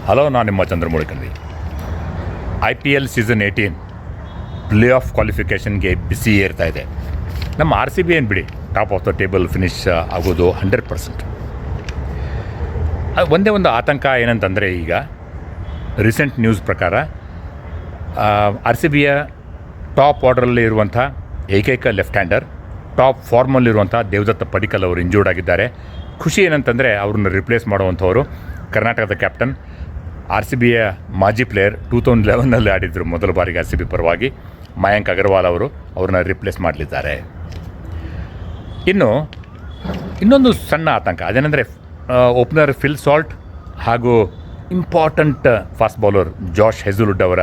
Hello, ನಾನು ನಿಮ್ಮ Chandramouli Kanvi. IPL season 18 play off ಕ್ವಾಲಿಫಿಕೇಷನ್ಗೆ ಬಿಸಿ ಏರ್ತಾ ಇದೆ. ನಮ್ಮ RCB ಏನು ಬಿಡಿ, top of the table finish ಆಗೋದು 100%. ಒಂದೇ ಒಂದು ಆತಂಕ ಏನಂತಂದರೆ, ಈಗ ರೀಸೆಂಟ್ ನ್ಯೂಸ್ ಪ್ರಕಾರ RCBಯ ಟಾಪ್ ಆರ್ಡ್ರಲ್ಲಿ ಇರುವಂಥ ಏಕೈಕ ಲೆಫ್ಟ್ ಹ್ಯಾಂಡರ್, ಟಾಪ್ ಫಾರ್ಮಲ್ಲಿರುವಂಥ ದೇವದತ್ತ ಪಡಿಕ್ಕಲ್ ಅವರು ಇಂಜೂರ್ಡ್ ಆಗಿದ್ದಾರೆ. ಖುಷಿ ಏನಂತಂದರೆ, ಅವ್ರನ್ನ ರಿಪ್ಲೇಸ್ ಮಾಡುವಂಥವರು ಕರ್ನಾಟಕದ ಕ್ಯಾಪ್ಟನ್, RCBಯ ಮಾಜಿ ಪ್ಲೇಯರ್, 2011ನಲ್ಲಿ ಆಡಿದ್ರು ಮೊದಲ ಬಾರಿಗೆ RCB ಪರವಾಗಿ, ಮಯಾಂಕ್ ಅಗರ್ವಾಲ್ ಅವರು ಅವ್ರನ್ನ ರಿಪ್ಲೇಸ್ ಮಾಡಲಿದ್ದಾರೆ. ಇನ್ನೊಂದು ಸಣ್ಣ ಆತಂಕ ಅದೇನೆಂದರೆ, ಓಪನರ್ ಫಿಲ್ ಸಾಲ್ಟ್ ಹಾಗೂ important fast bowler Josh Hazlewood ಅವರ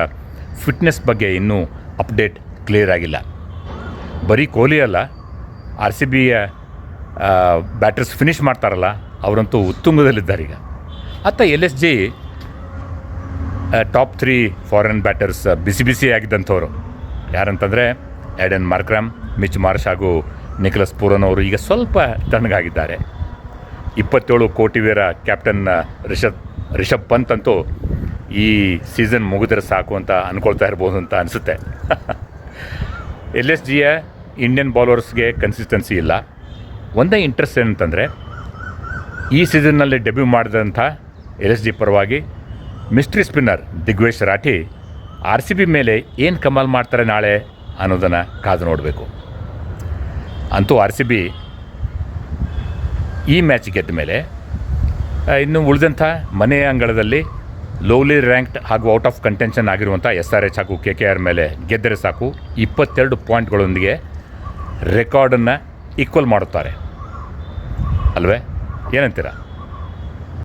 ಫಿಟ್ನೆಸ್ ಬಗ್ಗೆ ಇನ್ನೂ ಅಪ್ಡೇಟ್ ಕ್ಲಿಯರ್ ಆಗಿಲ್ಲ. ಬರೀ ಕೊಹ್ಲಿ ಅಲ್ಲ, RCBಯ ಬ್ಯಾಟರ್ಸ್ ಫಿನಿಷ್ ಮಾಡ್ತಾರಲ್ಲ, ಅವರಂತೂ ಉತ್ತುಂಗದಲ್ಲಿದ್ದಾರೆ. ಈಗ ಅತ್ತ LSG ಟಾಪ್ 3 ಫಾರಿನ್ ಬ್ಯಾಟರ್ಸ್ ಬಿಸಿ ಆಗಿದ್ದಂಥವ್ರು ಯಾರಂತಂದರೆ ಎಡನ್ ಮಾರ್ಕ್ರಾಮ್, ಮಿಚ್ ಮಾರ್ಷ್ ಹಾಗೂ ನಿಕೋಲಸ್ ಪೂರನ್ ಅವರು ಈಗ ಸ್ವಲ್ಪ ತಣ್ಣಗಾಗಿದ್ದಾರೆ. 27 ಕೋಟಿ ವೇರ ಕ್ಯಾಪ್ಟನ್ ರಿಷಬ್ ಪಂತ್ ಅಂತೂ ಈ ಸೀಸನ್ ಮುಗಿದ್ರೆ ಸಾಕು ಅಂತ ಅಂದ್ಕೊಳ್ತಾ ಇರ್ಬೋದು ಅಂತ ಅನಿಸುತ್ತೆ. LSGಯ ಇಂಡಿಯನ್ ಬೌಲರ್ಸ್ಗೆ ಕನ್ಸಿಸ್ಟೆನ್ಸಿ ಇಲ್ಲ. ಒಂದೇ ಇಂಟ್ರೆಸ್ಟ್ ಏನಂತಂದರೆ, ಈ ಸೀಸನ್ನಲ್ಲಿ ಡೆಬ್ಯೂ ಮಾಡಿದಂಥ LSG ಪರವಾಗಿ mystery spinner Digvesh Rathi RCB ಮೇಲೆ ಏನು ಕಮಾಲ್ ಮಾಡ್ತಾರೆ ನಾಳೆ ಅನ್ನೋದನ್ನು ಕಾದು ನೋಡಬೇಕು. ಅಂತೂ RCB ಈ ಮ್ಯಾಚ್ ಗೆದ್ದ ಮೇಲೆ ಇನ್ನು ಉಳಿದಂಥ ಮನೆಯ ಅಂಗಳದಲ್ಲಿ ಲೋಲಿ ರ್ಯಾಂಕ್ಡ್ ಹಾಗೂ ಔಟ್ ಆಫ್ ಕಂಟೆನ್ಷನ್ ಆಗಿರುವಂಥ SRH ಹಾಗೂ KKR ಮೇಲೆ ಗೆದ್ದರೆ ಸಾಕು, 22 ಪಾಯಿಂಟ್ಗಳೊಂದಿಗೆ ರೆಕಾರ್ಡನ್ನು ಈಕ್ವಲ್ ಮಾಡುತ್ತಾರೆ ಅಲ್ವೇ? ಏನಂತೀರಾ?